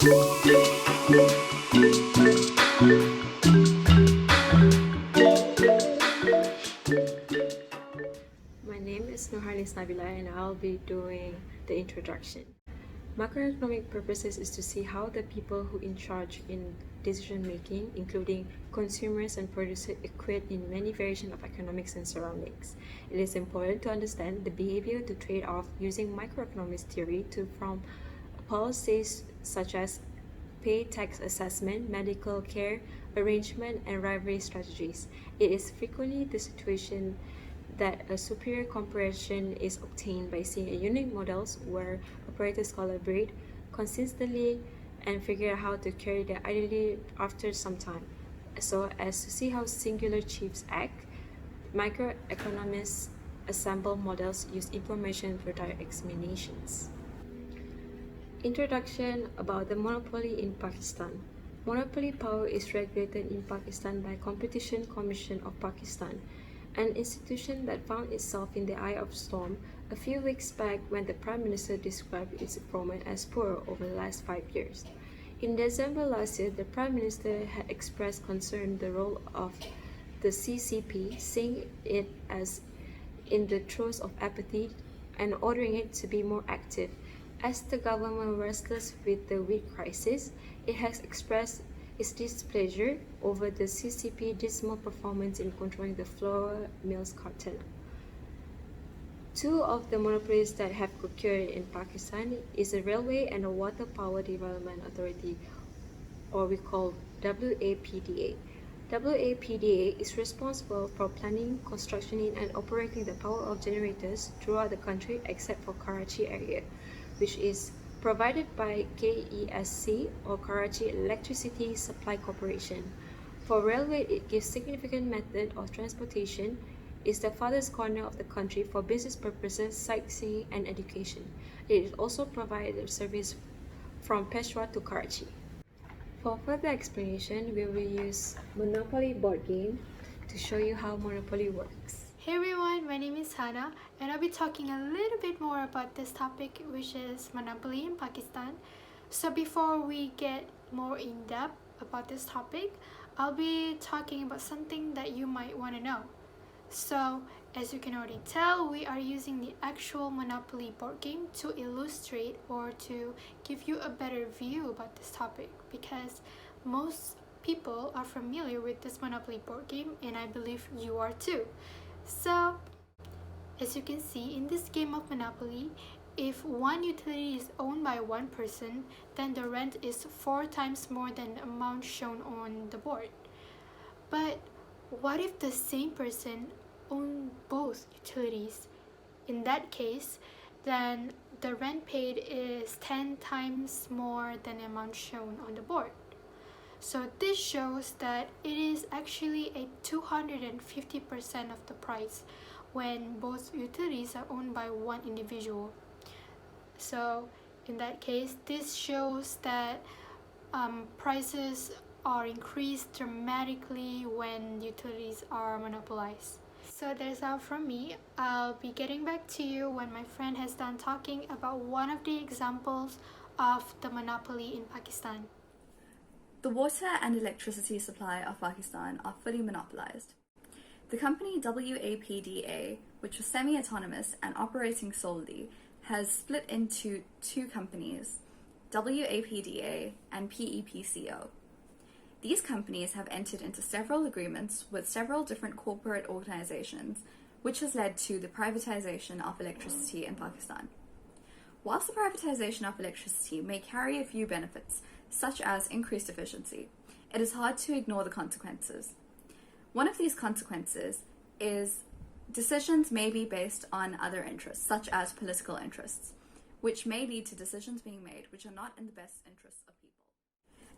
My name is NABILAH and I'll be doing the introduction. Macroeconomic purposes is to see how the people who in charge in decision making, including consumers and producers, equate in many variations of economics and surroundings. It is important to understand the behavior to trade off using microeconomics theory to from policies such as pay tax assessment, medical care arrangement, and rivalry strategies. It is frequently the situation that a superior comprehension is obtained by seeing a unique models where operators collaborate consistently and figure out how to carry their ideally after some time, so as to see how singular chiefs act. Microeconomists assemble models use information for direct examinations. Introduction about the monopoly in Pakistan. Monopoly power is regulated in Pakistan by Competition Commission of Pakistan, an institution that found itself in the eye of storm a few weeks back when the Prime Minister described its performance as poor over the last 5 years. In December last year, the Prime Minister had expressed concern the role of the CCP, seeing it as in the throes of apathy and ordering it to be more active. As the government wrestles with the wheat crisis, it has expressed its displeasure over the CCP dismal performance in controlling the flour mills cartel. Two of the monopolies that have occurred in Pakistan is the Railway and the Water Power Development Authority, or we call WAPDA. WAPDA is responsible for planning, constructing, and operating the power of generators throughout the country except for Karachi area, which is provided by KESC or Karachi Electricity Supply Corporation. For railway, it gives significant method of transportation, is the farthest corner of the country for business purposes, sightseeing, and education. It also provides a service from Peshawar to Karachi. For further explanation, we will use Monopoly board game to show you how Monopoly works. Hey everyone, my name is Hannah and I'll be talking a little bit more about this topic, which is monopoly in Pakistan. So before we get more in depth about this topic, I'll be talking about something that you might want to know. So as you can already tell, we are using the actual Monopoly board game to illustrate or to give you a better view about this topic, because most people are familiar with this Monopoly board game and I believe you are too. So, as you can see, in this game of Monopoly, if one utility is owned by one person, then the rent is 4 times more than the amount shown on the board. But what if the same person owns both utilities? In that case, then the rent paid is 10 times more than the amount shown on the board. So this shows that it is actually a 250% of the price when both utilities are owned by one individual. So in that case, this shows that prices are increased dramatically when utilities are monopolized. So that's all from me. I'll be getting back to you when my friend has done talking about one of the examples of the monopoly in Pakistan. The water and electricity supply of Pakistan are fully monopolized. The company WAPDA, which was semi-autonomous and operating solely, has split into 2 companies, WAPDA and PEPCO. These companies have entered into several agreements with several different corporate organizations, which has led to the privatization of electricity in Pakistan. Whilst the privatization of electricity may carry a few benefits, such as increased efficiency, it is hard to ignore the consequences. One of these consequences is decisions may be based on other interests, such as political interests, which may lead to decisions being made which are not in the best interests of people.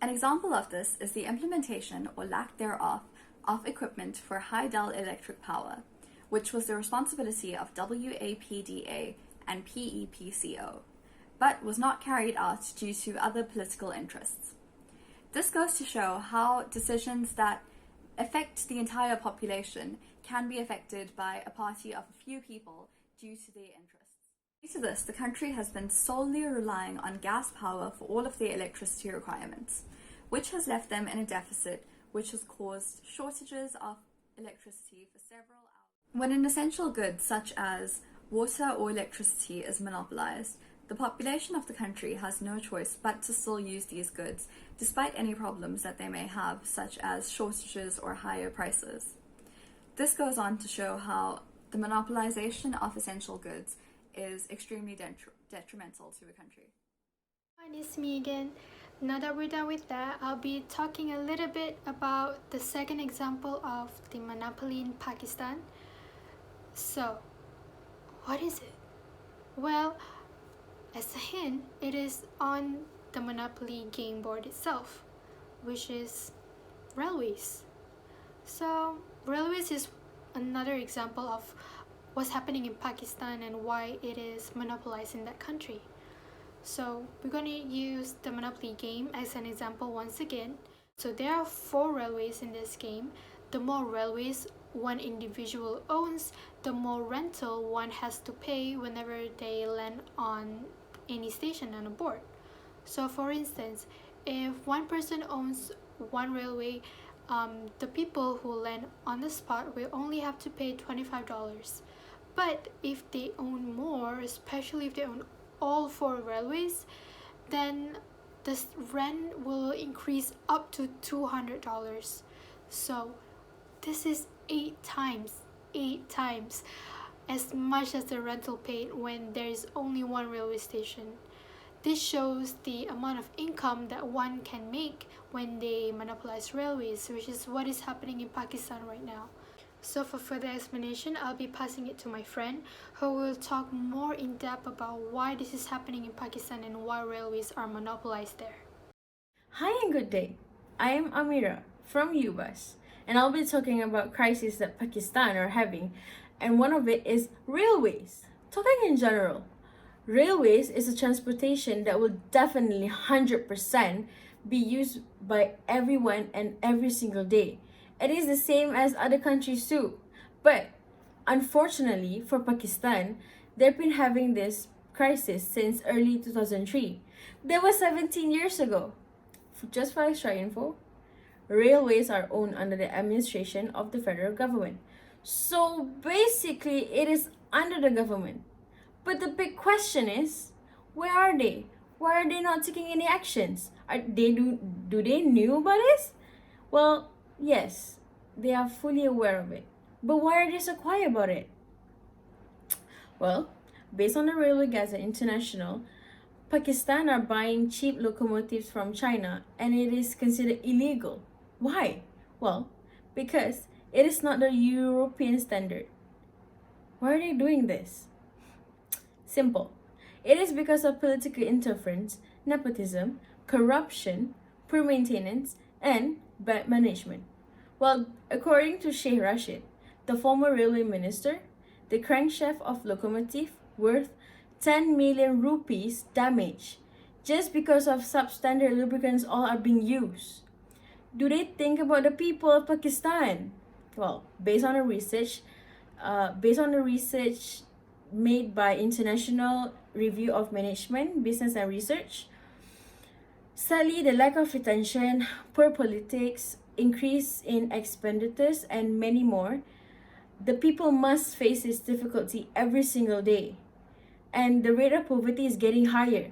An example of this is the implementation or lack thereof of equipment for high dal electric power, which was the responsibility of WAPDA and PEPCO, but was not carried out due to other political interests. This goes to show how decisions that affect the entire population can be affected by a party of a few people due to their interests. Due to this, the country has been solely relying on gas power for all of their electricity requirements, which has left them in a deficit, which has caused shortages of electricity for several hours. When an essential good such as water or electricity is monopolized, the population of the country has no choice but to still use these goods, despite any problems that they may have, such as shortages or higher prices. This goes on to show how the monopolization of essential goods is extremely detrimental to a country. Hi, it's me again. Now that we're done with that, I'll be talking a little bit about the second example of the monopoly in Pakistan. So, what is it? Well, as a hint, it is on the Monopoly game board itself, which is railways. So, railways is another example of what's happening in Pakistan and why it is monopolized in that country. So, we're going to use the Monopoly game as an example once again. So, there are 4 railways in this game. The more railways one individual owns, the more rental one has to pay whenever they land on any station on a board. So for instance, if one person owns one railway, the people who land on the spot will only have to pay $25. But if they own more, especially if they own all 4 railways, then the rent will increase up to $200. So this is 8 times as much as the rental paid when there is only one railway station. This shows the amount of income that one can make when they monopolize railways, which is what is happening in Pakistan right now. So for further explanation, I'll be passing it to my friend who will talk more in depth about why this is happening in Pakistan and why railways are monopolized there. Hi and good day. I am Amira from UBUS, and I'll be talking about crises that Pakistan are having, and one of it is railways. Talking in general, railways is a transportation that will definitely 100% be used by everyone and every single day. It is the same as other countries too. But unfortunately for Pakistan, they've been having this crisis since early 2003. That was 17 years ago. Just for extra info, railways are owned under the administration of the federal government. So basically, it is under the government. But the big question is, where are they? Why are they not taking any actions? Do they knew about this? Well, yes, they are fully aware of it. But why are they so quiet about it? Well, based on the Railway Gazette International, Pakistan are buying cheap locomotives from China and it is considered illegal. Why? Well, because it is not the European standard. Why are they doing this? Simple. It is because of political interference, nepotism, corruption, poor maintenance, and bad management. Well, according to Sheikh Rashid, the former railway minister, the crankshaft of locomotive worth 10 million rupees damaged just because of substandard lubricants all are being used. Do they think about the people of Pakistan? Well, based on the research made by International Review of Management, Business and Research, sadly, the lack of retention, poor politics, increase in expenditures, and many more, the people must face this difficulty every single day. And the rate of poverty is getting higher.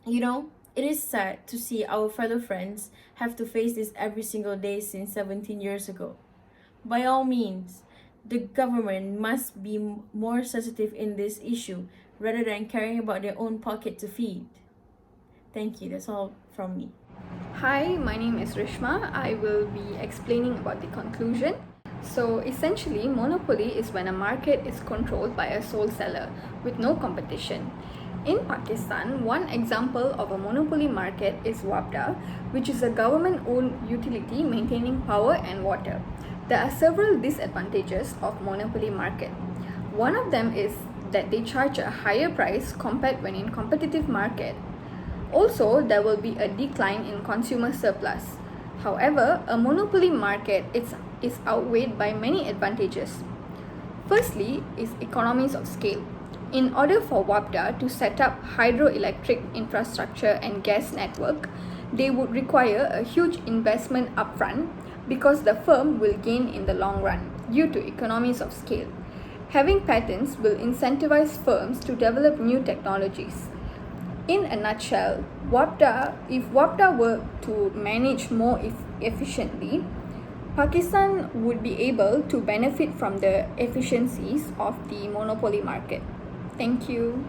You know, it is sad to see our fellow friends have to face this every single day since 17 years ago. By all means, the government must be more sensitive in this issue rather than caring about their own pocket to feed. Thank you. That's all from me. Hi, my name is RISHMA. I will be explaining about the conclusion. So essentially, monopoly is when a market is controlled by a sole seller with no competition. In Pakistan, one example of a monopoly market is WAPDA, which is a government-owned utility maintaining power and water. There are several disadvantages of monopoly market. One of them is that they charge a higher price compared when in competitive market. Also, there will be a decline in consumer surplus. However, a monopoly market is outweighed by many advantages. Firstly is economies of scale. In order for WAPDA to set up hydroelectric infrastructure and gas network, they would require a huge investment upfront because the firm will gain in the long run due to economies of scale. Having patents will incentivize firms to develop new technologies. In a nutshell, if WAPDA were to manage more efficiently, Pakistan would be able to benefit from the efficiencies of the monopoly market. Thank you.